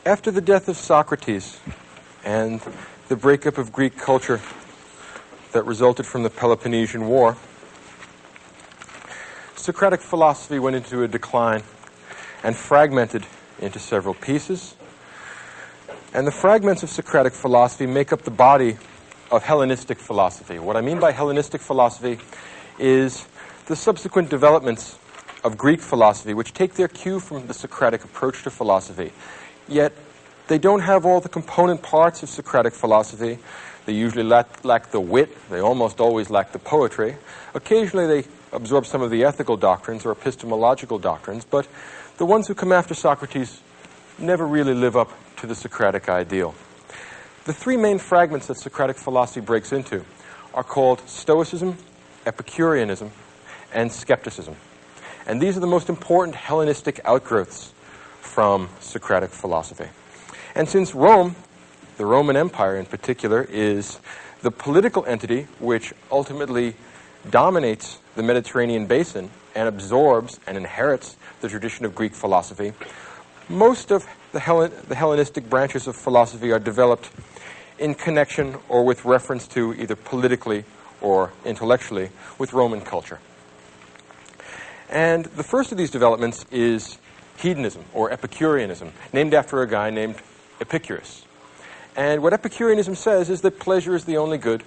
After the death of Socrates and the breakup of Greek culture that resulted from the Peloponnesian War, Socratic philosophy went into a decline and fragmented into several pieces. And the fragments of Socratic philosophy make up the body of Hellenistic philosophy. What I mean by Hellenistic philosophy is the subsequent developments of Greek philosophy, which take their cue from the Socratic approach to philosophy. Yet they don't have all the component parts of Socratic philosophy. They usually lack the wit. They almost always lack the poetry. Occasionally they absorb some of the ethical doctrines or epistemological doctrines, but the ones who come after Socrates never really live up to the Socratic ideal. The three main fragments that Socratic philosophy breaks into are called Stoicism, Epicureanism, and Skepticism. And these are the most important Hellenistic outgrowths from Socratic philosophy. And since Rome, the Roman Empire in particular, is the political entity which ultimately dominates the Mediterranean basin and absorbs and inherits the tradition of Greek philosophy, most of the Hellenistic branches of philosophy are developed in connection or with reference to, either politically or intellectually, with Roman culture. And the first of these developments is hedonism, or Epicureanism, named after a guy named Epicurus. And what Epicureanism says is that pleasure is the only good,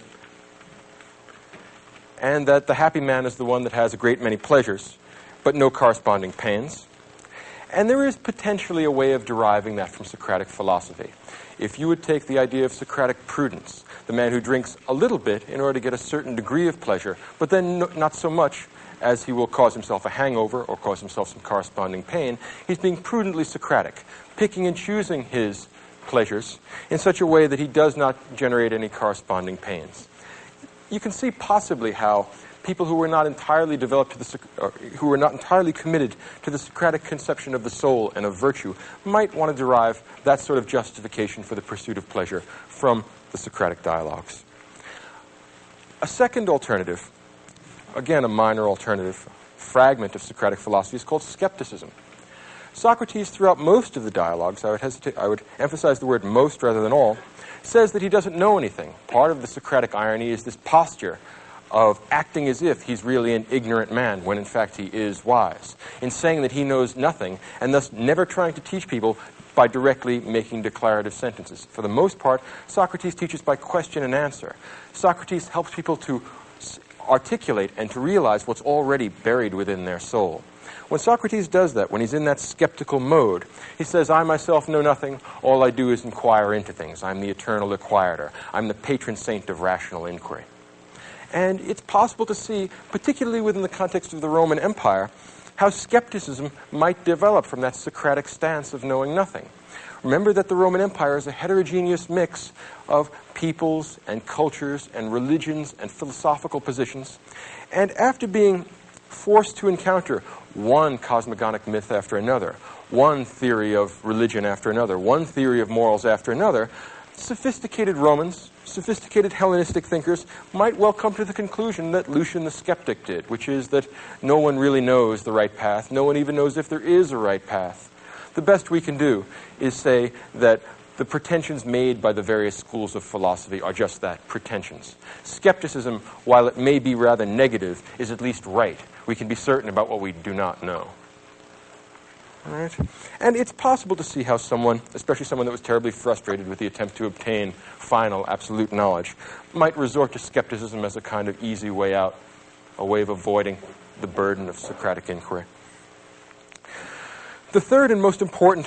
and that the happy man is the one that has a great many pleasures, but no corresponding pains. And there is potentially a way of deriving that from Socratic philosophy. If you would take the idea of Socratic prudence, the man who drinks a little bit in order to get a certain degree of pleasure, but then not so much as he will cause himself a hangover or cause himself some corresponding pain, he's being prudently Socratic, picking and choosing his pleasures in such a way that he does not generate any corresponding pains. You can see possibly how people who were not entirely developed who were not entirely committed to the Socratic conception of the soul and of virtue might want to derive that sort of justification for the pursuit of pleasure from the Socratic dialogues. A second alternative, again a minor alternative, fragment of Socratic philosophy is called skepticism. Socrates, throughout most of the dialogues, I would emphasize the word most rather than all, says that he doesn't know anything. Part of the Socratic irony is this posture of acting as if he's really an ignorant man when in fact he is wise, in saying that he knows nothing and thus never trying to teach people by directly making declarative sentences. For the most part, Socrates teaches by question and answer. Socrates helps people to articulate and to realize what's already buried within their soul. When Socrates does that, when he's in that skeptical mode, he says, I myself know nothing, all I do is inquire into things. I'm the eternal inquirer. I'm the patron saint of rational inquiry. And it's possible to see, particularly within the context of the Roman Empire, how skepticism might develop from that Socratic stance of knowing nothing. Remember that the Roman Empire is a heterogeneous mix of peoples and cultures and religions and philosophical positions. And after being forced to encounter one cosmogonic myth after another, one theory of religion after another, one theory of morals after another, sophisticated Romans, sophisticated Hellenistic thinkers might well come to the conclusion that Lucian the skeptic did, which is that no one really knows the right path. No one even knows if there is a right path. The best we can do is say that the pretensions made by the various schools of philosophy are just that, pretensions. Skepticism, while it may be rather negative, is at least right. We can be certain about what we do not know. All right? And it's possible to see how someone, especially someone that was terribly frustrated with the attempt to obtain final, absolute knowledge, might resort to skepticism as a kind of easy way out, a way of avoiding the burden of Socratic inquiry. The third and most important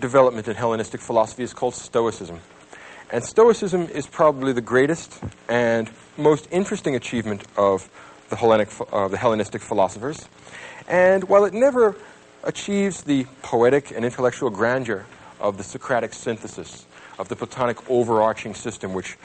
development in Hellenistic philosophy is called Stoicism. And Stoicism is probably the greatest and most interesting achievement of the Hellenistic philosophers. And while it never achieves the poetic and intellectual grandeur of the Socratic synthesis, of the Platonic overarching system which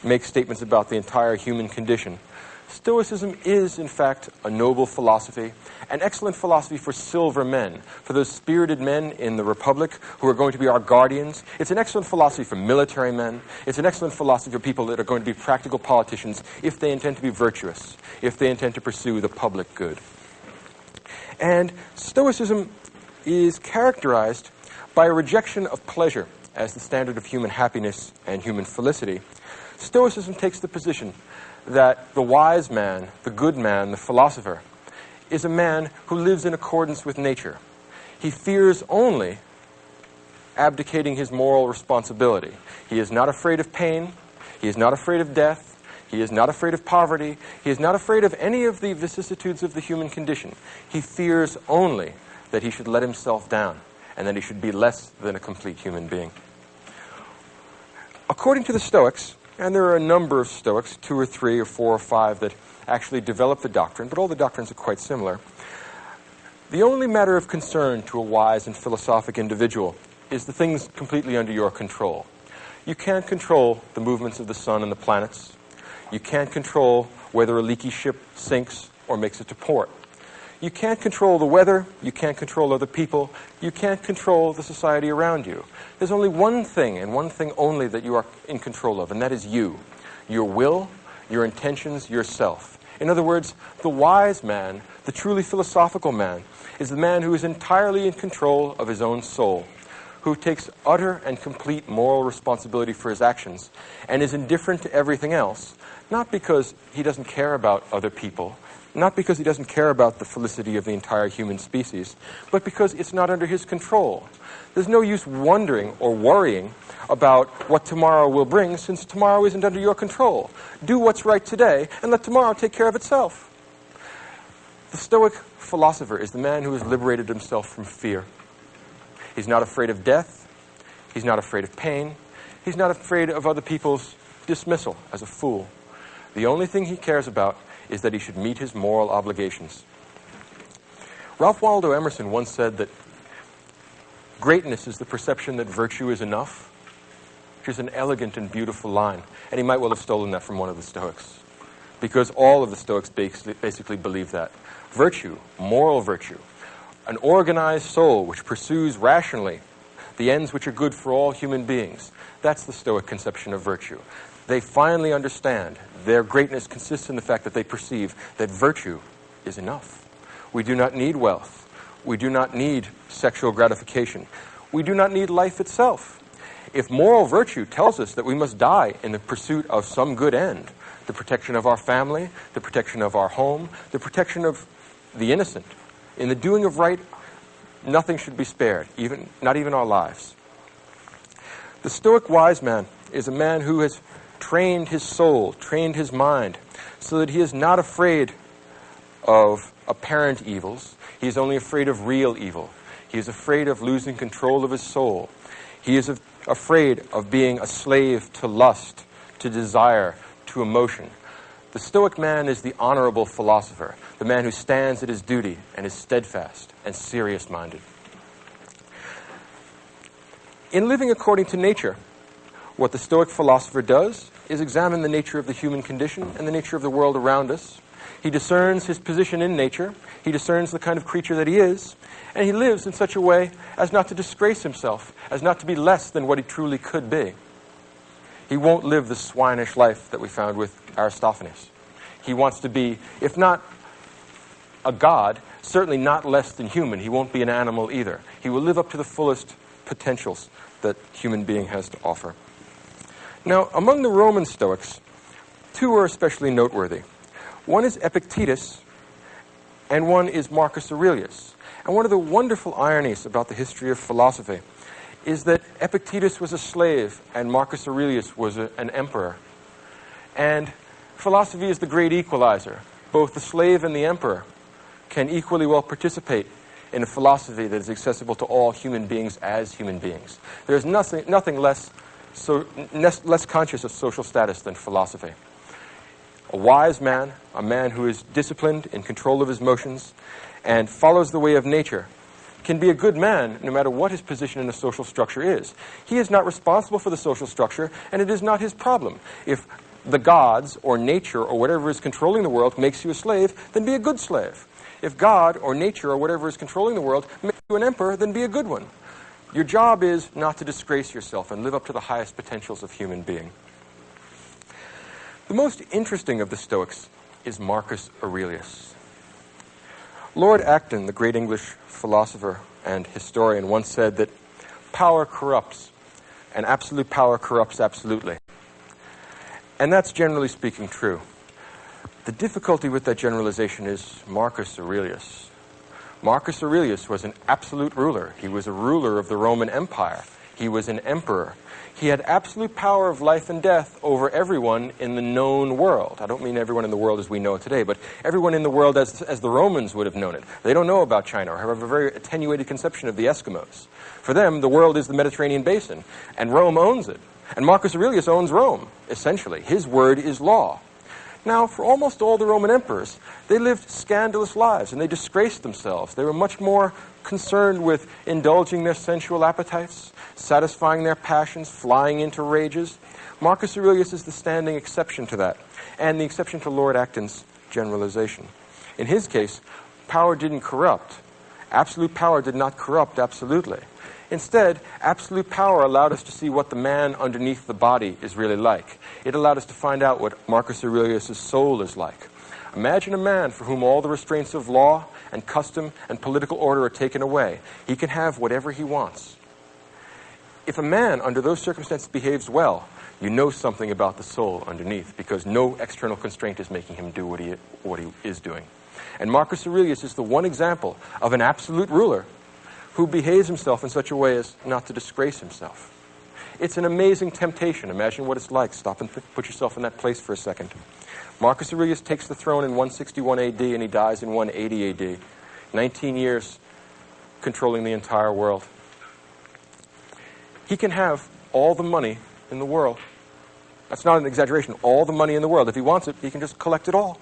makes statements about the entire human condition, Stoicism is, in fact, a noble philosophy, an excellent philosophy for silver men, for those spirited men in the Republic who are going to be our guardians. It's an excellent philosophy for military men. It's an excellent philosophy for people that are going to be practical politicians if they intend to be virtuous, if they intend to pursue the public good. And Stoicism is characterized By a rejection of pleasure as the standard of human happiness and human felicity, Stoicism takes the position that the wise man, the good man, the philosopher, is a man who lives in accordance with nature. He fears only abdicating his moral responsibility. He is not afraid of pain. He is not afraid of death. He is not afraid of poverty. He is not afraid of any of the vicissitudes of the human condition. He fears only that he should let himself down and that he should be less than a complete human being. According to the Stoics, and there are a number of Stoics, 2 or 3 or 4 or 5 that actually develop the doctrine, but all the doctrines are quite similar. The only matter of concern to a wise and philosophic individual is the things completely under your control. You can't control the movements of the sun and the planets. You can't control whether a leaky ship sinks or makes it to port. You can't control the weather. You can't control other people. You can't control the society around you. There's only one thing, and one thing only, that you are in control of, and that is you. Your will, your intentions, yourself. In other words, the wise man, the truly philosophical man, is the man who is entirely in control of his own soul, who takes utter and complete moral responsibility for his actions, and is indifferent to everything else, not because he doesn't care about other people, not because he doesn't care about the felicity of the entire human species, but because it's not under his control. There's no use wondering or worrying about what tomorrow will bring, since tomorrow isn't under your control. Do what's right today, and let tomorrow take care of itself. The Stoic philosopher is the man who has liberated himself from fear. He's not afraid of death. He's not afraid of pain. He's not afraid of other people's dismissal as a fool. The only thing he cares about is that he should meet his moral obligations. Ralph Waldo Emerson once said that greatness is the perception that virtue is enough, which is an elegant and beautiful line. And he might well have stolen that from one of the Stoics, because all of the Stoics basically believe that. Virtue, moral virtue, an organized soul which pursues rationally the ends which are good for all human beings, that's the Stoic conception of virtue. They finally understand their greatness consists in the fact that they perceive that virtue is enough. We do not need wealth. We do not need sexual gratification. We do not need life itself. If moral virtue tells us that we must die in the pursuit of some good end, the protection of our family, the protection of our home, the protection of the innocent, in the doing of right, nothing should be spared, not even our lives. The Stoic wise man is a man who has trained his soul, trained his mind, so that he is not afraid of apparent evils. He is only afraid of real evil. He is afraid of losing control of his soul. He is afraid of being a slave to lust, to desire, to emotion. The Stoic man is the honorable philosopher, the man who stands at his duty and is steadfast and serious-minded. In living according to nature, what the Stoic philosopher does is examine the nature of the human condition and the nature of the world around us. He discerns his position in nature, he discerns the kind of creature that he is, and he lives in such a way as not to disgrace himself, as not to be less than what he truly could be. He won't live the swinish life that we found with Aristophanes. He wants to be, if not a god, certainly not less than human. He won't be an animal either. He will live up to the fullest potentials that human being has to offer. Now, among the Roman Stoics, two are especially noteworthy. One is Epictetus, and one is Marcus Aurelius. And one of the wonderful ironies about the history of philosophy is that Epictetus was a slave and Marcus Aurelius was an emperor. And philosophy is the great equalizer. Both the slave and the emperor can equally well participate in a philosophy that is accessible to all human beings as human beings. There's nothing less conscious of social status than philosophy. A wise man, a man who is disciplined, in control of his motions, and follows the way of nature, can be a good man no matter what his position in the social structure is. He is not responsible for the social structure, and it is not his problem. If the gods or nature or whatever is controlling the world makes you a slave, then be a good slave. If God or nature or whatever is controlling the world makes you an emperor, then be a good one. Your job is not to disgrace yourself and live up to the highest potentials of human being. The most interesting of the Stoics is Marcus Aurelius. Lord Acton, the great English philosopher and historian, once said that power corrupts, and absolute power corrupts absolutely. And that's generally speaking true. The difficulty with that generalization is Marcus Aurelius. Marcus Aurelius was an absolute ruler. He was a ruler of the Roman Empire. He was an emperor. He had absolute power of life and death over everyone in the known world. I don't mean everyone in the world as we know it today, but everyone in the world as the Romans would have known it. They don't know about China or have a very attenuated conception of the Eskimos. For them, the world is the Mediterranean basin, and Rome owns it. And Marcus Aurelius owns Rome, essentially. His word is law. Now, for almost all the Roman emperors, they lived scandalous lives, and they disgraced themselves. They were much more concerned with indulging their sensual appetites, satisfying their passions, flying into rages. Marcus Aurelius is the standing exception to that, and the exception to Lord Acton's generalization. In his case, power didn't corrupt. Absolute power did not corrupt absolutely. Instead, absolute power allowed us to see what the man underneath the body is really like. It allowed us to find out what Marcus Aurelius' soul is like. Imagine a man for whom all the restraints of law and custom and political order are taken away. He can have whatever he wants. If a man under those circumstances behaves well, you know something about the soul underneath, because no external constraint is making him do what he is doing. And Marcus Aurelius is the one example of an absolute ruler who behaves himself in such a way as not to disgrace himself. It's an amazing temptation. Imagine what it's like. Stop and put yourself in that place for a second. Marcus Aurelius takes the throne in 161 AD and he dies in 180 AD. 19 years controlling the entire world. He can have all the money in the world. That's not an exaggeration. All the money in the world. If he wants it, he can just collect it all.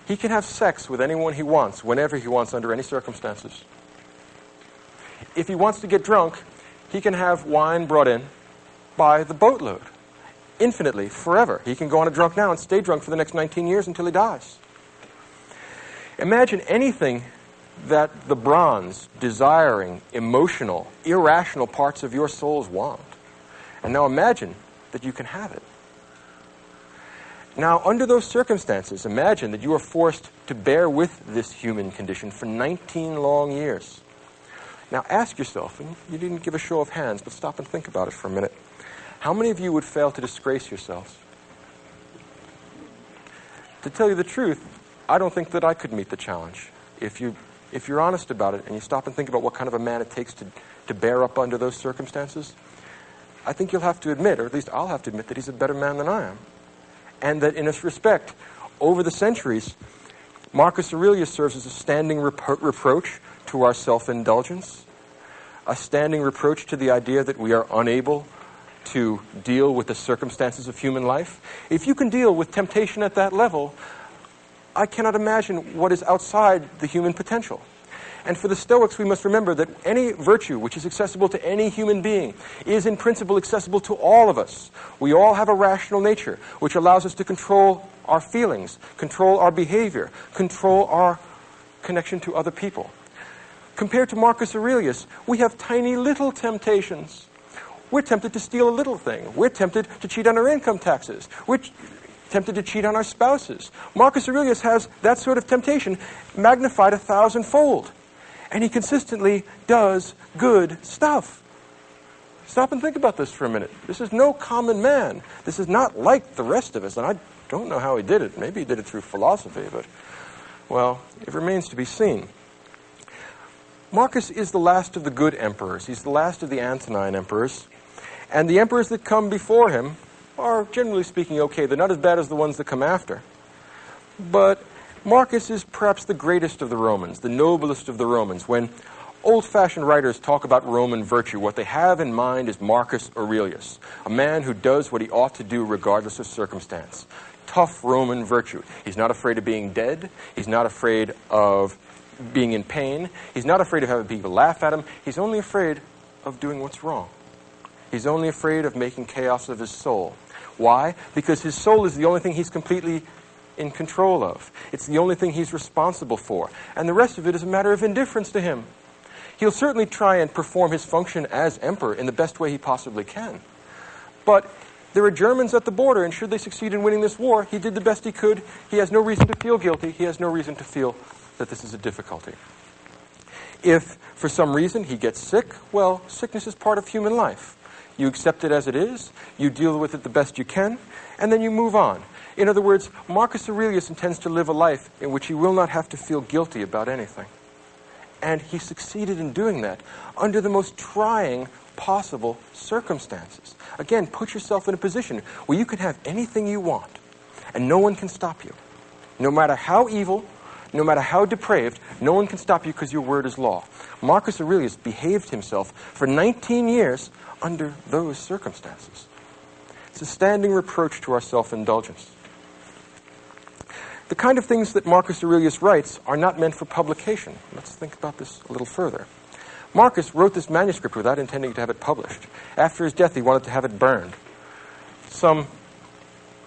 He can have sex with anyone he wants, whenever he wants, under any circumstances. If he wants to get drunk, he can have wine brought in by the boatload, infinitely, forever. He can go on a drunk now and stay drunk for the next 19 years until he dies. Imagine anything that the bronze, desiring, emotional, irrational parts of your souls want. And now imagine that you can have it. Now, under those circumstances, imagine that you are forced to bear with this human condition for 19 long years. Now ask yourself, and you didn't give a show of hands, but stop and think about it for a minute. How many of you would fail to disgrace yourselves? To tell you the truth, I don't think that I could meet the challenge. If you're honest about it and you stop and think about what kind of a man it takes to bear up under those circumstances, I think you'll have to admit, or at least I'll have to admit, that he's a better man than I am. And that in this respect, over the centuries, Marcus Aurelius serves as a standing reproach to our self-indulgence, a standing reproach to the idea that we are unable to deal with the circumstances of human life. If you can deal with temptation at that level, I cannot imagine what is outside the human potential. And for the Stoics, we must remember that any virtue which is accessible to any human being is in principle accessible to all of us. We all have a rational nature which allows us to control our feelings, control our behavior, control our connection to other people. Compared to Marcus Aurelius, we have tiny little temptations. We're tempted to steal a little thing. We're tempted to cheat on our income taxes. We're tempted to cheat on our spouses. Marcus Aurelius has that sort of temptation magnified 1,000-fold. And he consistently does good stuff. Stop and think about this for a minute. This is no common man. This is not like the rest of us. And I don't know how he did it. Maybe he did it through philosophy, but, well, it remains to be seen. Marcus is the last of the good emperors. He's the last of the Antonine emperors. And the emperors that come before him are, generally speaking, okay. They're not as bad as the ones that come after. But Marcus is perhaps the greatest of the Romans, the noblest of the Romans. When old-fashioned writers talk about Roman virtue, what they have in mind is Marcus Aurelius, a man who does what he ought to do regardless of circumstance. Tough Roman virtue. He's not afraid of being dead. He's not afraid of being in pain. He's not afraid of having people laugh at him. He's only afraid of doing what's wrong. He's only afraid of making chaos of his soul. Why? Because his soul is the only thing he's completely in control of. It's the only thing he's responsible for. And the rest of it is a matter of indifference to him. He'll certainly try and perform his function as emperor in the best way he possibly can. But there are Germans at the border, and should they succeed in winning this war, he did the best he could. He has no reason to feel guilty. He has no reason to feel that this is a difficulty. If, for some reason, he gets sick, well, sickness is part of human life. You accept it as it is, you deal with it the best you can, and then you move on. In other words, Marcus Aurelius intends to live a life in which he will not have to feel guilty about anything. And he succeeded in doing that under the most trying possible circumstances. Again, put yourself in a position where you can have anything you want, and no one can stop you. No matter how evil, no matter how depraved, no one can stop you because your word is law. Marcus Aurelius behaved himself for 19 years under those circumstances. It's a standing reproach to our self-indulgence. The kind of things that Marcus Aurelius writes are not meant for publication. Let's think about this a little further. Marcus wrote this manuscript without intending to have it published. After his death, he wanted to have it burned. Some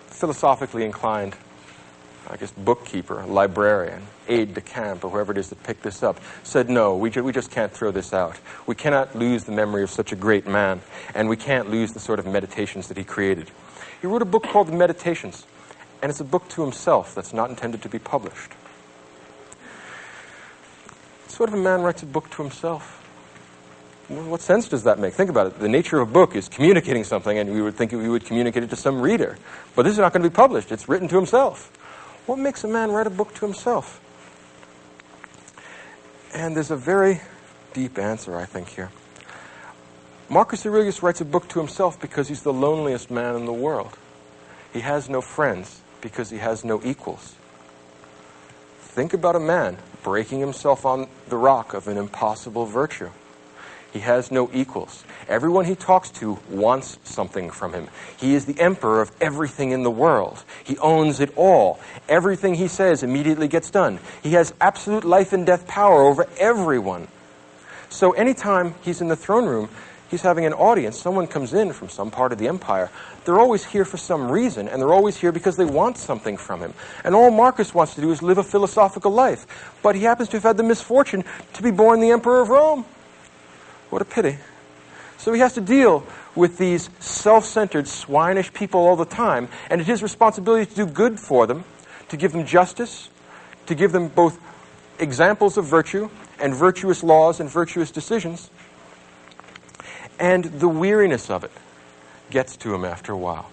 philosophically inclined, bookkeeper, librarian, aide-de-camp, or whoever it is that picked this up, said, no, we just can't throw this out. We cannot lose the memory of such a great man, and we can't lose the sort of meditations that he created. He wrote a book called The Meditations, and it's a book to himself that's not intended to be published. What sort of a man writes a book to himself? What sense does that make? Think about it. The nature of a book is communicating something, and we would think we would communicate it to some reader. But this is not going to be published. It's written to himself. What makes a man write a book to himself? And there's a very deep answer, I think, here. Marcus Aurelius writes a book to himself because he's the loneliest man in the world. He has no friends because he has no equals. Think about a man breaking himself on the rock of an impossible virtue. He has no equals. Everyone he talks to wants something from him. He is the emperor of everything in the world. He owns it all. Everything he says immediately gets done. He has absolute life and death power over everyone. So anytime he's in the throne room, he's having an audience, someone comes in from some part of the empire, they're always here for some reason, and they're always here because they want something from him. And all Marcus wants to do is live a philosophical life. But he happens to have had the misfortune to be born the emperor of Rome. What a pity. So he has to deal with these self-centered, swinish people all the time, and it's his responsibility to do good for them, to give them justice, to give them both examples of virtue and virtuous laws and virtuous decisions. And the weariness of it gets to him after a while.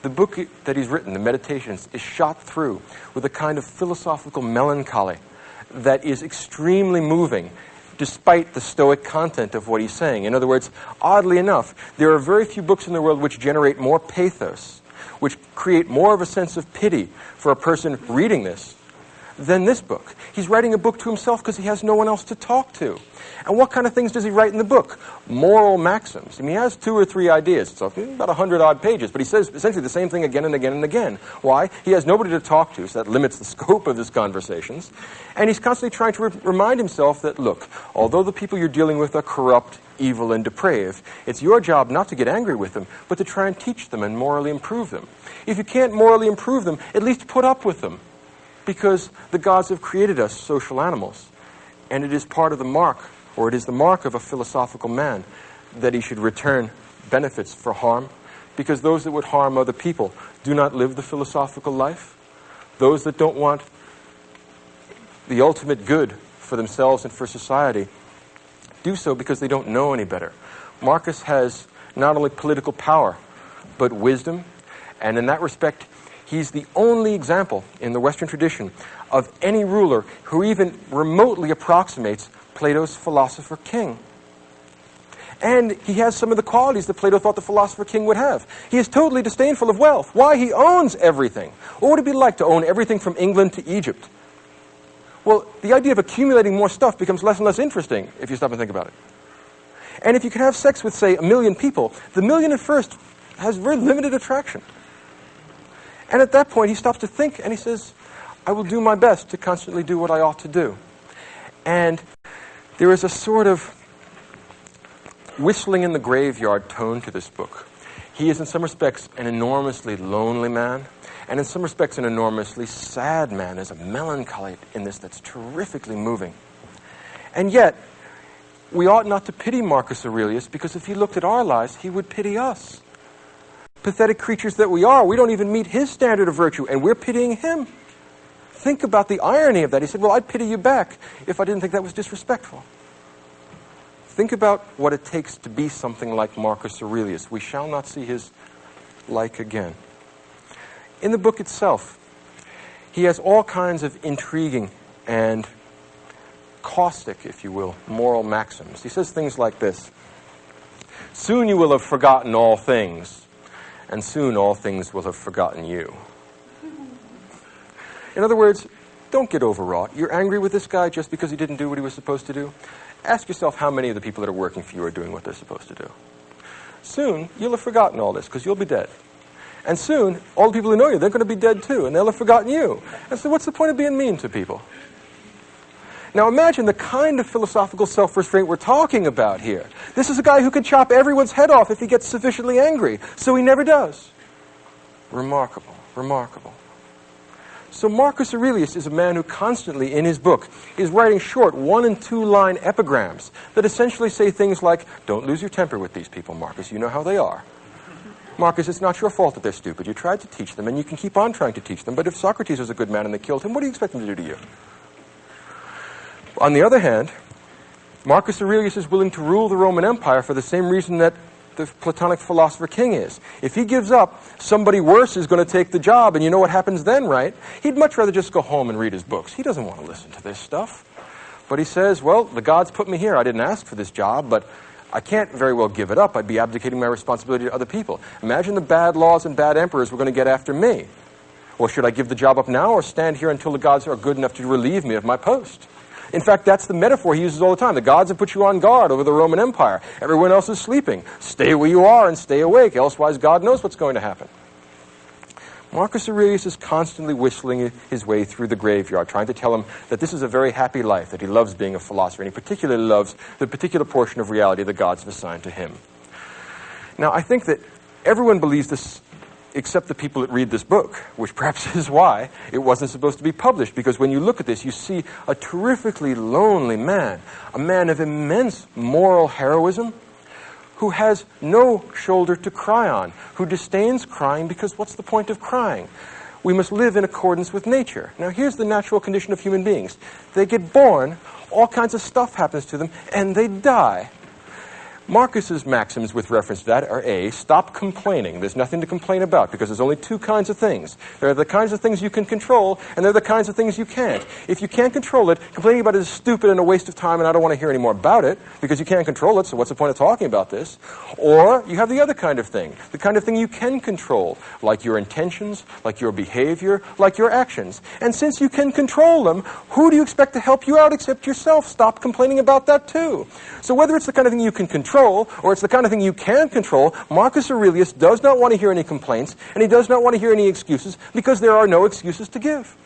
The book that he's written, The Meditations, is shot through with a kind of philosophical melancholy that is extremely moving, despite the stoic content of what he's saying. In other words, oddly enough, there are very few books in the world which generate more pathos, which create more of a sense of pity for a person reading this than this book. He's writing a book to himself because he has no one else to talk to. And what kind of things does he write in the book? Moral maxims. I mean, he has 2 or 3 ideas. It's about 100-odd pages, but he says essentially the same thing again and again and again. Why? He has nobody to talk to, so that limits the scope of his conversations. And he's constantly trying to remind himself that, look, although the people you're dealing with are corrupt, evil, and depraved, it's your job not to get angry with them, but to try and teach them and morally improve them. If you can't morally improve them, at least put up with them, because the gods have created us social animals. And it is part of the mark, or it is the mark of a philosophical man, that he should return benefits for harm, because those that would harm other people do not live the philosophical life. Those that don't want the ultimate good for themselves and for society do so because they don't know any better. Marcus has not only political power, but wisdom, and in that respect, he's the only example in the Western tradition of any ruler who even remotely approximates Plato's philosopher king. And he has some of the qualities that Plato thought the philosopher king would have. He is totally disdainful of wealth. Why? He owns everything. What would it be like to own everything from England to Egypt? Well, the idea of accumulating more stuff becomes less and less interesting if you stop and think about it. And if you can have sex with, say, 1 million people, the million at first has very limited attraction. And at that point, he stops to think, and he says, I will do my best to constantly do what I ought to do. And there is a sort of whistling in the graveyard tone to this book. He is, in some respects, an enormously lonely man, and in some respects, an enormously sad man. There's a melancholy in this that's terrifically moving. And yet, we ought not to pity Marcus Aurelius, because if he looked at our lives, he would pity us. Pathetic creatures that we are, we don't even meet his standard of virtue, and we're pitying him. Think about the irony of that. He said, well, I'd pity you back if I didn't think that was disrespectful. Think about what it takes to be something like Marcus Aurelius. We shall not see his like again. In the book itself, he has all kinds of intriguing and caustic, if you will, moral maxims. He says things like this: "Soon you will have forgotten all things, and soon all things will have forgotten you." In other words, don't get overwrought. You're angry with this guy just because he didn't do what he was supposed to do? Ask yourself how many of the people that are working for you are doing what they're supposed to do. Soon, you'll have forgotten all this because you'll be dead. And soon, all the people who know you, they're going to be dead too, and they'll have forgotten you. And so what's the point of being mean to people? Now imagine the kind of philosophical self-restraint we're talking about here. This is a guy who can chop everyone's head off if he gets sufficiently angry, so he never does. Remarkable, remarkable. So Marcus Aurelius is a man who constantly, in his book, is writing short 1- and 2-line epigrams that essentially say things like, "Don't lose your temper with these people, Marcus. You know how they are. Marcus, it's not your fault that they're stupid. You tried to teach them, and you can keep on trying to teach them. But if Socrates was a good man and they killed him, what do you expect them to do to you?" On the other hand, Marcus Aurelius is willing to rule the Roman Empire for the same reason that the Platonic philosopher King is. If he gives up, somebody worse is going to take the job, and you know what happens then, right? He'd much rather just go home and read his books. He doesn't want to listen to this stuff. But he says, well, the gods put me here. I didn't ask for this job, but I can't very well give it up. I'd be abdicating my responsibility to other people. Imagine the bad laws and bad emperors were going to get after me. Well, should I give the job up now or stand here until the gods are good enough to relieve me of my post? In fact, that's the metaphor he uses all the time. The gods have put you on guard over the Roman Empire. Everyone else is sleeping. Stay where you are and stay awake, elsewise God knows what's going to happen. Marcus Aurelius is constantly whistling his way through the graveyard, trying to tell him that this is a very happy life, that he loves being a philosopher, and he particularly loves the particular portion of reality the gods have assigned to him. Now, I think that everyone believes this except the people that read this book, which perhaps is why it wasn't supposed to be published, because when you look at this, you see a terrifically lonely man, a man of immense moral heroism, who has no shoulder to cry on, who disdains crying because what's the point of crying? We must live in accordance with nature. Now here's the natural condition of human beings. They get born, all kinds of stuff happens to them, and they die. Marcus's maxims with reference to that are A, stop complaining. There's nothing to complain about because there's only two kinds of things. There are the kinds of things you can control, and there are the kinds of things you can't. If you can't control it, complaining about it is stupid and a waste of time, and I don't want to hear any more about it because you can't control it, so what's the point of talking about this? Or you have the other kind of thing, the kind of thing you can control, like your intentions, like your behavior, like your actions. And since you can control them, who do you expect to help you out except yourself? Stop complaining about that too. So whether it's the kind of thing you can control, or it's the kind of thing you can control, Marcus Aurelius does not want to hear any complaints, and he does not want to hear any excuses, because there are no excuses to give.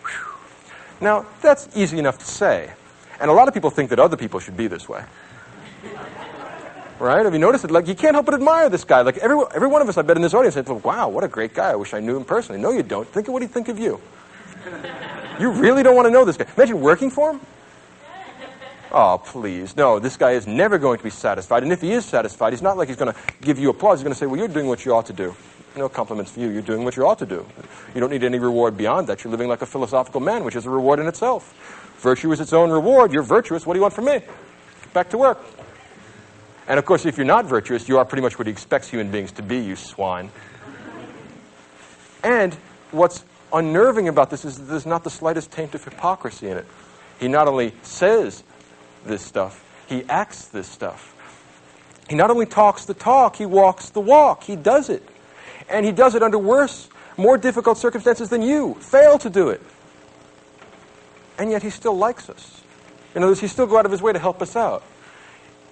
Whew. Now, that's easy enough to say, and a lot of people think that other people should be this way. Right? Have you noticed it? Like, you can't help but admire this guy. Like, every one of us, I bet, in this audience said, wow, what a great guy. I wish I knew him personally. No, you don't. Think of what he'd think of you. You really don't want to know this guy. Imagine working for him. Oh, please. No, this guy is never going to be satisfied. And if he is satisfied, he's not like he's going to give you applause. He's going to say, well, you're doing what you ought to do. No compliments for you. You're doing what you ought to do. You don't need any reward beyond that. You're living like a philosophical man, which is a reward in itself. Virtue is its own reward. You're virtuous. What do you want from me? Back to work. And, of course, if you're not virtuous, you are pretty much what he expects human beings to be, you swine. And what's unnerving about this is that there's not the slightest taint of hypocrisy in it. He not only says this stuff, he acts this stuff. He not only talks the talk, he walks the walk. He does it. And he does it under worse, more difficult circumstances than you fail to do it. And yet he still likes us. In other words, he still go out of his way to help us out.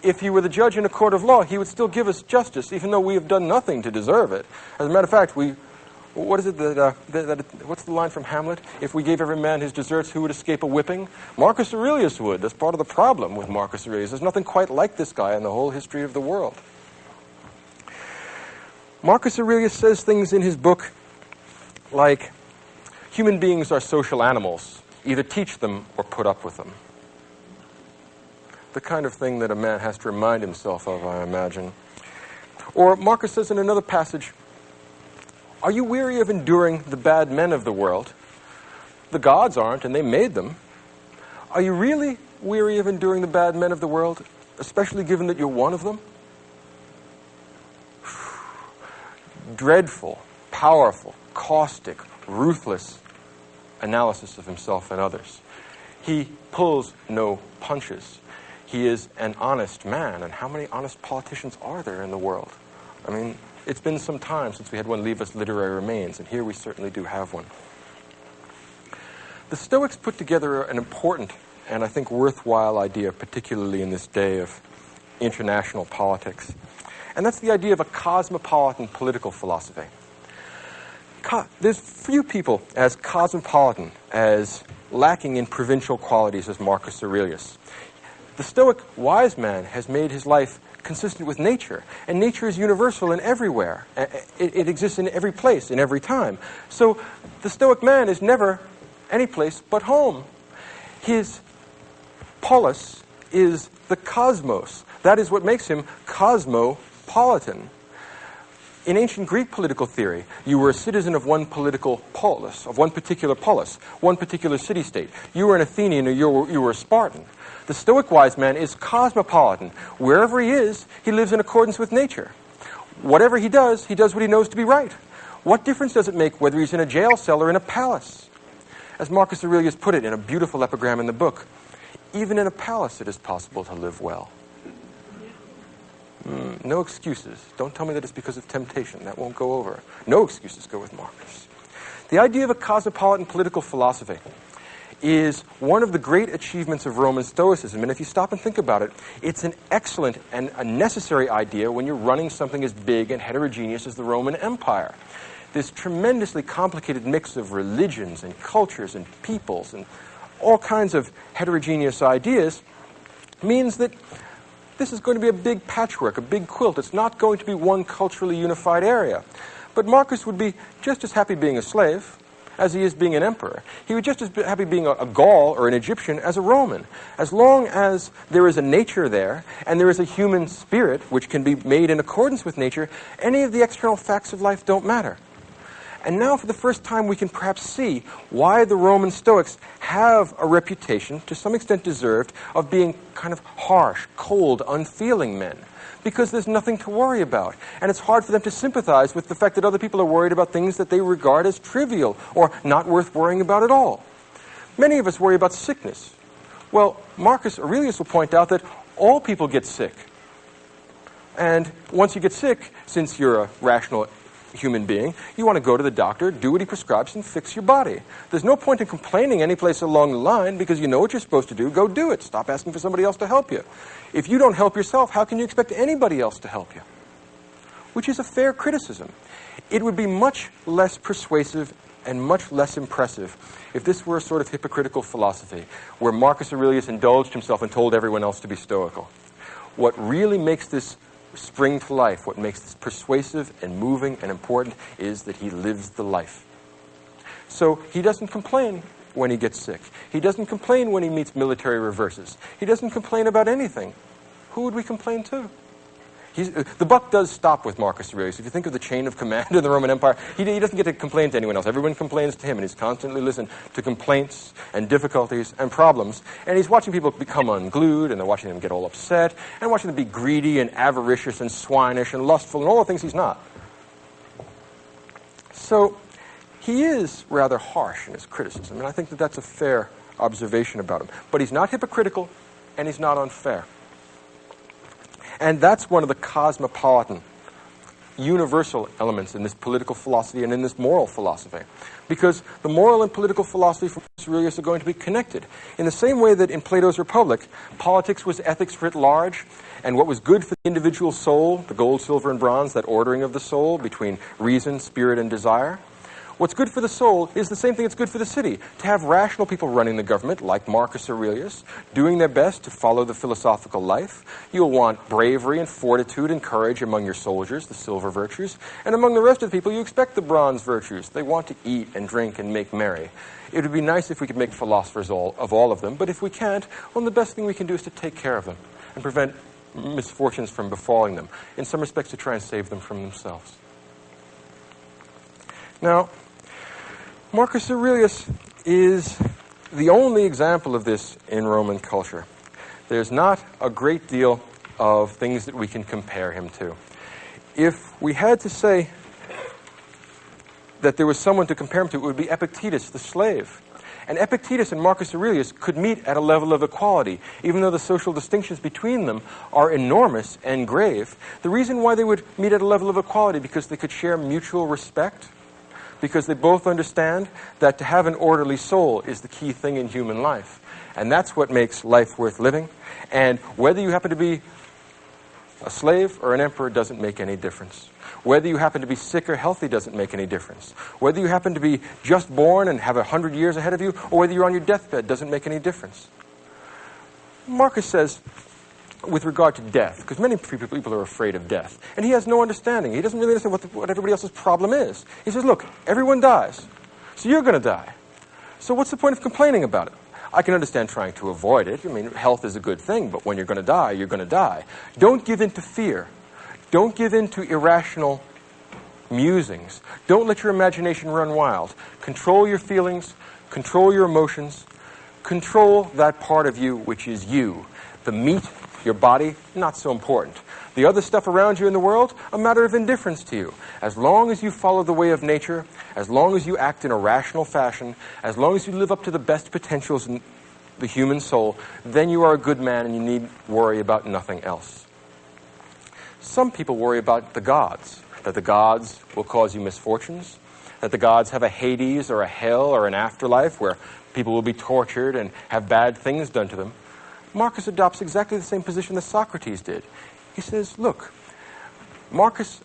If he were the judge in a court of law, he would still give us justice, even though we have done nothing to deserve it. As a matter of fact, what is it what's the line from Hamlet? If we gave every man his deserts, who would escape a whipping? Marcus Aurelius would. That's part of the problem with Marcus Aurelius. There's nothing quite like this guy in the whole history of the world. Marcus Aurelius says things in his book like, human beings are social animals. Either teach them or put up with them. The kind of thing that a man has to remind himself of, I imagine. Or Marcus says in another passage, are you weary of enduring the bad men of the world? The gods aren't, and they made them. Are you really weary of enduring the bad men of the world, especially given that you're one of them? Dreadful, powerful, caustic, ruthless analysis of himself and others. He pulls no punches. He is an honest man, and how many honest politicians are there in the world? I mean, it's been some time since we had one leave us literary remains, and here we certainly do have one. The Stoics put together an important and I think worthwhile idea, particularly in this day of international politics, and that's the idea of a cosmopolitan political philosophy. There's few people as cosmopolitan, as lacking in provincial qualities as Marcus Aurelius. The Stoic wise man has made his life consistent with nature, and nature is universal and everywhere. It exists in every place, in every time. So the Stoic man is never any place but home. His polis is the cosmos. That is what makes him cosmopolitan. In ancient Greek political theory, you were a citizen of one political polis, of one particular polis, one particular city-state. You were an Athenian or you were a Spartan. The Stoic wise man is cosmopolitan. Wherever he is, he lives in accordance with nature. Whatever he does what he knows to be right. What difference does it make whether he's in a jail cell or in a palace? As Marcus Aurelius put it in a beautiful epigram in the book, even in a palace it is possible to live well. No excuses. Don't tell me that it's because of temptation. That won't go over. No excuses go with Marcus. The idea of a cosmopolitan political philosophy is one of the great achievements of Roman Stoicism. And if you stop and think about it, it's an excellent and a necessary idea when you're running something as big and heterogeneous as the Roman Empire. This tremendously complicated mix of religions and cultures and peoples and all kinds of heterogeneous ideas means that this is going to be a big patchwork, a big quilt. It's not going to be one culturally unified area. But Marcus would be just as happy being a slave as he is being an emperor. He would just as be happy being a Gaul or an Egyptian as a Roman. As long as there is a nature there, and there is a human spirit which can be made in accordance with nature, any of the external facts of life don't matter. And now for the first time we can perhaps see why the Roman Stoics have a reputation, to some extent deserved, of being kind of harsh, cold, unfeeling men. Because there's nothing to worry about. And it's hard for them to sympathize with the fact that other people are worried about things that they regard as trivial or not worth worrying about at all. Many of us worry about sickness. Well, Marcus Aurelius will point out that all people get sick. And once you get sick, since you're a rational human being, you want to go to the doctor, do what he prescribes, and fix your body. There's no point in complaining any place along the line because you know what you're supposed to do. Go do it. Stop asking for somebody else to help you. If you don't help yourself, how can you expect anybody else to help you? Which is a fair criticism. It would be much less persuasive and much less impressive if this were a sort of hypocritical philosophy where Marcus Aurelius indulged himself and told everyone else to be stoical. What really makes this spring to life, what makes this persuasive and moving and important, is that he lives the life. So he doesn't complain when he gets sick. He doesn't complain when he meets military reverses. He doesn't complain about anything. Who would we complain to? The buck does stop with Marcus Aurelius. If you think of the chain of command in the Roman Empire, he doesn't get to complain to anyone else. Everyone complains to him, and he's constantly listening to complaints and difficulties and problems. And he's watching people become unglued, and they're watching them get all upset, and watching them be greedy and avaricious and swinish and lustful and all the things he's not. So he is rather harsh in his criticism, and I think that that's a fair observation about him. But he's not hypocritical, and he's not unfair. And that's one of the cosmopolitan, universal elements in this political philosophy and in this moral philosophy. Because the moral and political philosophy from Aurelius are going to be connected. In the same way that in Plato's Republic, politics was ethics writ large, and what was good for the individual soul, the gold, silver, and bronze, that ordering of the soul between reason, spirit, and desire. What's good for the soul is the same thing that's good for the city. To have rational people running the government, like Marcus Aurelius, doing their best to follow the philosophical life. You'll want bravery and fortitude and courage among your soldiers, the silver virtues. And among the rest of the people, you expect the bronze virtues. They want to eat and drink and make merry. It would be nice if we could make philosophers of all of them, but if we can't, well, the best thing we can do is to take care of them and prevent misfortunes from befalling them. In some respects, to try and save them from themselves. Now, Marcus Aurelius is the only example of this in Roman culture. There's not a great deal of things that we can compare him to. If we had to say that there was someone to compare him to, it would be Epictetus, the slave. And Epictetus and Marcus Aurelius could meet at a level of equality, even though the social distinctions between them are enormous and grave. The reason why they would meet at a level of equality because they could share mutual respect, because they both understand that to have an orderly soul is the key thing in human life. And that's what makes life worth living. And whether you happen to be a slave or an emperor doesn't make any difference. Whether you happen to be sick or healthy doesn't make any difference. Whether you happen to be just born and have 100 years ahead of you, or whether you're on your deathbed doesn't make any difference. Marcus says, with regard to death, because many people are afraid of death, and he has no understanding. He doesn't really understand what everybody else's problem is. He says, look, everyone dies, so you're going to die. So what's the point of complaining about it? I can understand trying to avoid it. I mean, health is a good thing, but when you're going to die, you're going to die. Don't give in to fear. Don't give in to irrational musings. Don't let your imagination run wild. Control your feelings. Control your emotions. Control that part of you which is you. The meat, your body, not so important. The other stuff around you in the world, a matter of indifference to you. As long as you follow the way of nature, as long as you act in a rational fashion, as long as you live up to the best potentials in the human soul, then you are a good man and you need worry about nothing else. Some people worry about the gods, that the gods will cause you misfortunes, that the gods have a Hades or a hell or an afterlife where people will be tortured and have bad things done to them. Marcus adopts exactly the same position that Socrates did. He says, look, Marcus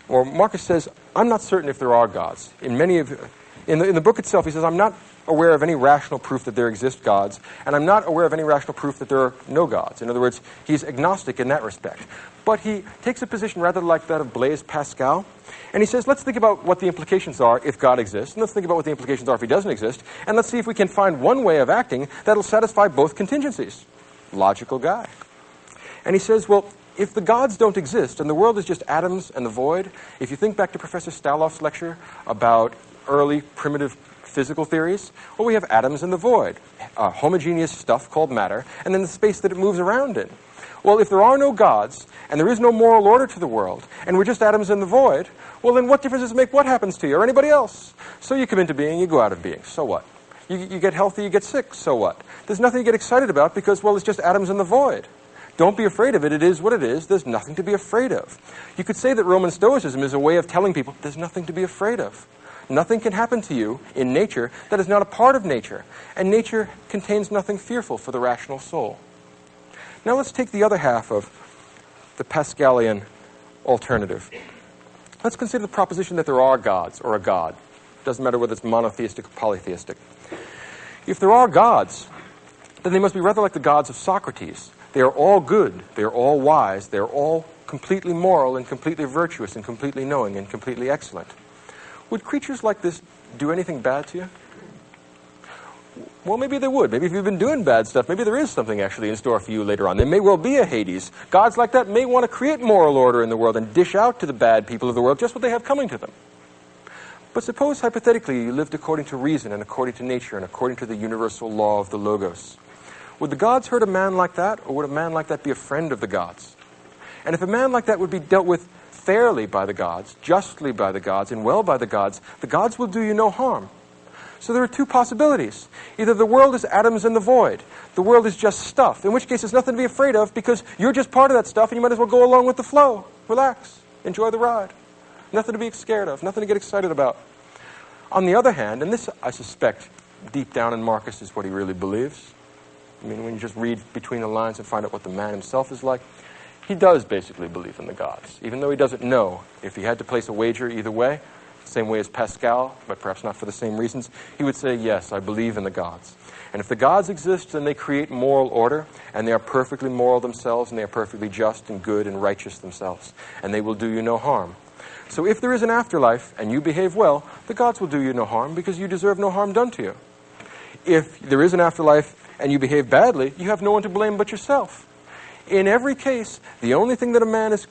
says, I'm not certain if there are gods. In the book itself, he says, I'm not aware of any rational proof that there exist gods, and I'm not aware of any rational proof that there are no gods. In other words, he's agnostic in that respect. But he takes a position rather like that of Blaise Pascal, and he says, let's think about what the implications are if God exists, and let's think about what the implications are if he doesn't exist, and let's see if we can find one way of acting that'll satisfy both contingencies. Logical guy. And he says, well, if the gods don't exist and the world is just atoms and the void, if you think back to Professor Staloff's lecture about early primitive physical theories, well, we have atoms in the void, homogeneous stuff called matter, and then the space that it moves around in. Well, if there are no gods, and there is no moral order to the world, and we're just atoms in the void, well, then what difference does it make what happens to you or anybody else? So you come into being, you go out of being. So what? You get healthy, you get sick. So what? There's nothing to get excited about because, well, it's just atoms in the void. Don't be afraid of it. It is what it is. There's nothing to be afraid of. You could say that Roman Stoicism is a way of telling people there's nothing to be afraid of. Nothing can happen to you in nature that is not a part of nature. And nature contains nothing fearful for the rational soul. Now let's take the other half of the Pascalian alternative. Let's consider the proposition that there are gods or a god. Doesn't matter whether it's monotheistic or polytheistic. If there are gods, then they must be rather like the gods of Socrates. They are all good. They are all wise. They are all completely moral and completely virtuous and completely knowing and completely excellent. Would creatures like this do anything bad to you? Well, maybe they would. Maybe if you've been doing bad stuff, maybe there is something actually in store for you later on. There may well be a Hades. Gods like that may want to create moral order in the world and dish out to the bad people of the world just what they have coming to them. But suppose, hypothetically, you lived according to reason and according to nature and according to the universal law of the Logos. Would the gods hurt a man like that, or would a man like that be a friend of the gods? And if a man like that would be dealt with fairly by the gods, justly by the gods, and well by the gods will do you no harm. So there are two possibilities. Either the world is atoms in the void. The world is just stuff, in which case there's nothing to be afraid of because you're just part of that stuff and you might as well go along with the flow. Relax. Enjoy the ride. Nothing to be scared of. Nothing to get excited about. On the other hand, and this I suspect deep down in Marcus is what he really believes. I mean, when you just read between the lines and find out what the man himself is like, he does basically believe in the gods, even though he doesn't know. If he had to place a wager either way, same way as Pascal, but perhaps not for the same reasons, he would say, yes, I believe in the gods. And if the gods exist, then they create moral order, and they are perfectly moral themselves, and they are perfectly just and good and righteous themselves, and they will do you no harm. So if there is an afterlife, and you behave well, the gods will do you no harm, because you deserve no harm done to you. If there is an afterlife, and you behave badly, you have no one to blame but yourself. In every case, the only thing that a man is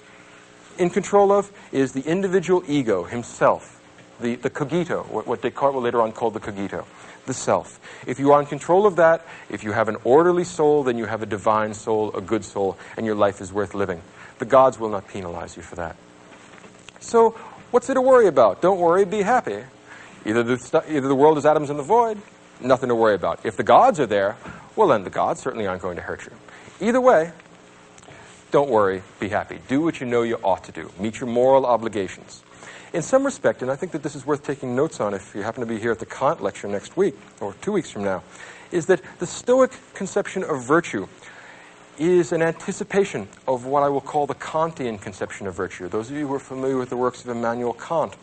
in control of is the individual ego, himself, the cogito, what Descartes will later on call the cogito, the self. If you are in control of that, if you have an orderly soul, then you have a divine soul, a good soul, and your life is worth living. The gods will not penalize you for that. So, what's there to worry about? Don't worry, be happy. Either the world is atoms in the void, nothing to worry about. If the gods are there, well then the gods certainly aren't going to hurt you. Either way, don't worry, be happy. Do what you know you ought to do. Meet your moral obligations. In some respect, and I think that this is worth taking notes on if you happen to be here at the Kant lecture next week, or 2 weeks from now, is that the Stoic conception of virtue is an anticipation of what I will call the Kantian conception of virtue. Those of you who are familiar with the works of Immanuel Kant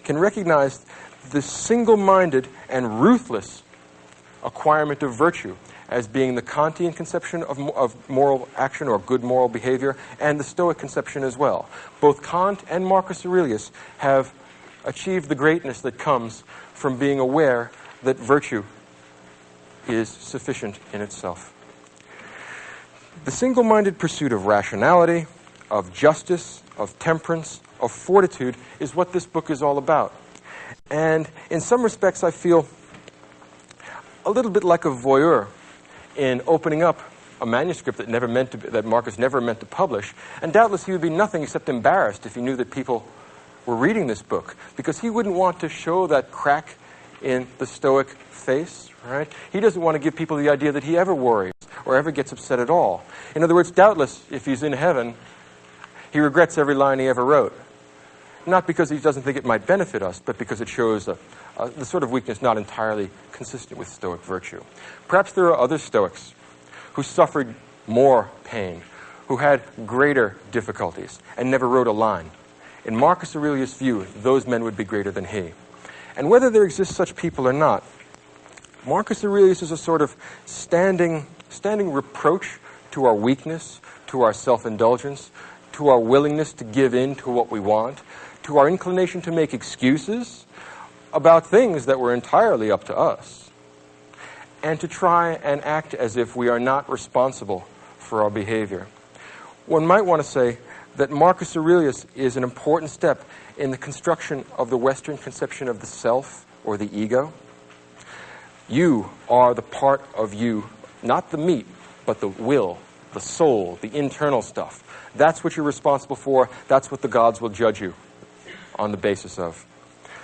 can recognize the single-minded and ruthless acquirement of virtue as being the Kantian conception of moral action or good moral behavior, and the Stoic conception as well. Both Kant and Marcus Aurelius have achieved the greatness that comes from being aware that virtue is sufficient in itself. The single-minded pursuit of rationality, of justice, of temperance, of fortitude is what this book is all about. And in some respects, I feel a little bit like a voyeur in opening up a manuscript that Marcus never meant to publish. And doubtless he would be nothing except embarrassed if he knew that people were reading this book, because he wouldn't want to show that crack in the Stoic face, right? He doesn't want to give people the idea that he ever worries or ever gets upset at all. In other words, doubtless, if he's in heaven, he regrets every line he ever wrote. Not because he doesn't think it might benefit us, but because it shows the sort of weakness not entirely consistent with Stoic virtue. Perhaps there are other Stoics who suffered more pain, who had greater difficulties, and never wrote a line. In Marcus Aurelius' view, those men would be greater than he. And whether there exist such people or not, Marcus Aurelius is a sort of standing reproach to our weakness, to our self-indulgence, to our willingness to give in to what we want, to our inclination to make excuses about things that were entirely up to us, and to try and act as if we are not responsible for our behavior. One might want to say that Marcus Aurelius is an important step in the construction of the Western conception of the self or the ego. You are the part of you, not the meat, but the will, the soul, the internal stuff. That's what you're responsible for. That's what the gods will judge you on the basis of.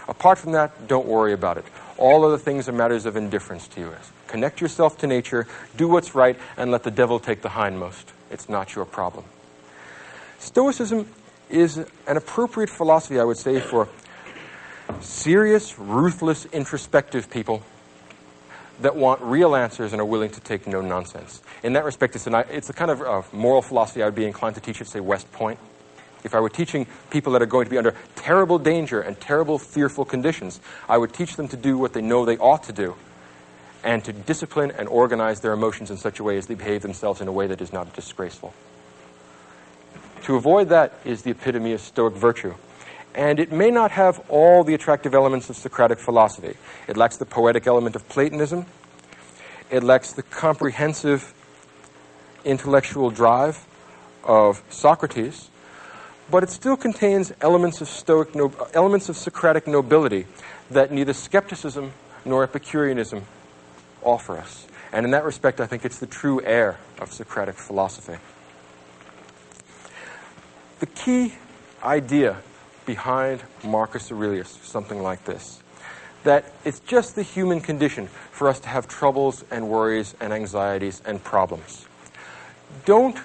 Apart from that, don't worry about it. All other things are matters of indifference to you. Connect yourself to nature, do what's right, and let the devil take the hindmost. It's not your problem. Stoicism is an appropriate philosophy, I would say, for serious, ruthless, introspective people that want real answers and are willing to take no nonsense. In that respect, it's a kind of moral philosophy I would be inclined to teach at, say, West Point. If I were teaching people that are going to be under terrible danger and terrible fearful conditions, I would teach them to do what they know they ought to do, and to discipline and organize their emotions in such a way as they behave themselves in a way that is not disgraceful. To avoid that is the epitome of Stoic virtue. And it may not have all the attractive elements of Socratic philosophy. It lacks the poetic element of Platonism. It lacks the comprehensive intellectual drive of Socrates. But it still contains elements of Socratic nobility that neither skepticism nor Epicureanism offer us. And in that respect, I think it's the true heir of Socratic philosophy. The key idea behind Marcus Aurelius, something like this, that it's just the human condition for us to have troubles and worries and anxieties and problems. Don't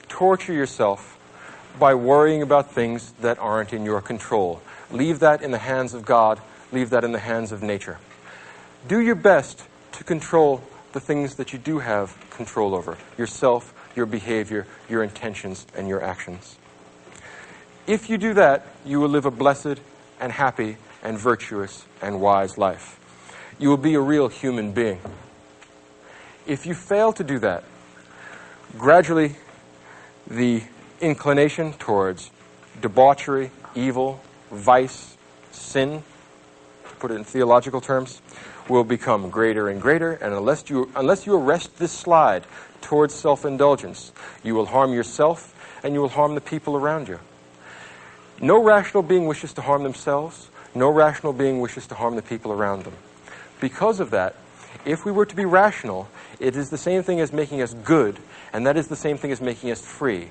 torture yourself by worrying about things that aren't in your control. Leave that in the hands of God. Leave that in the hands of nature. Do your best to control the things that you do have control over: yourself, your behavior, your intentions, and your actions. If you do that, you will live a blessed and happy and virtuous and wise life. You will be a real human being. If you fail to do that, gradually the inclination towards debauchery, evil, vice, sin, to put it in theological terms, will become greater and greater, and unless you arrest this slide towards self-indulgence, you will harm yourself and you will harm the people around you. No rational being wishes to harm themselves. No rational being wishes to harm the people around them. Because of that, If we were to be rational, it is the same thing as making us good, and that is the same thing as making us free.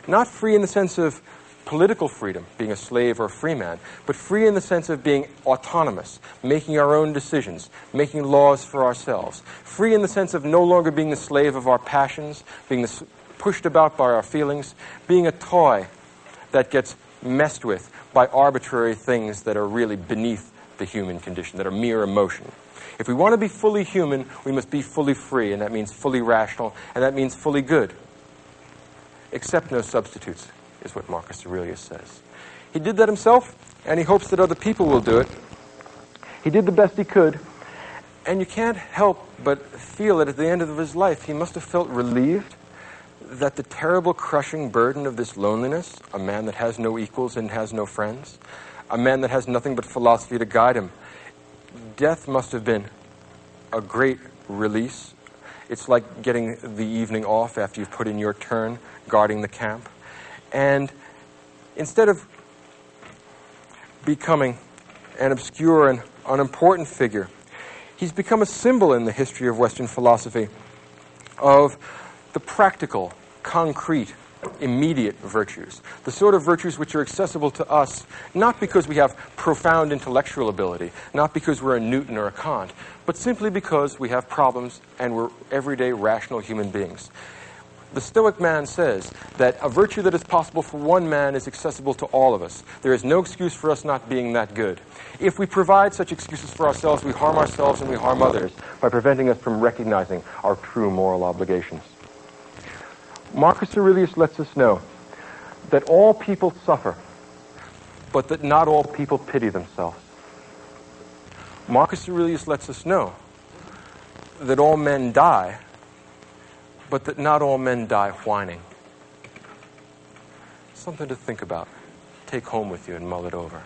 Not free in the sense of political freedom, being a slave or a free man, but free in the sense of being autonomous, making our own decisions, making laws for ourselves. Free in the sense of no longer being the slave of our passions, being pushed about by our feelings, being a toy that gets messed with by arbitrary things that are really beneath the human condition, that are mere emotion. If we want to be fully human, we must be fully free, and that means fully rational, and that means fully good. Accept no substitutes, is what Marcus Aurelius says. He did that himself, and he hopes that other people will do it. He did the best he could, and you can't help but feel that at the end of his life, he must have felt relieved that the terrible crushing burden of this loneliness, a man that has no equals and has no friends, a man that has nothing but philosophy to guide him, death must have been a great release. It's like getting the evening off after you've put in your turn guarding the camp. And instead of becoming an obscure and unimportant figure, he's become a symbol in the history of Western philosophy of the practical, concrete, immediate virtues, the sort of virtues which are accessible to us, not because we have profound intellectual ability, not because we're a Newton or a Kant, but simply because we have problems and we're everyday rational human beings. The Stoic man says that a virtue that is possible for one man is accessible to all of us. There is no excuse for us not being that good. If we provide such excuses for ourselves, we harm ourselves and we harm others by preventing us from recognizing our true moral obligations. Marcus Aurelius lets us know that all people suffer, but that not all people pity themselves. Marcus Aurelius lets us know that all men die, but that not all men die whining. Something to think about. Take home with you and mull it over.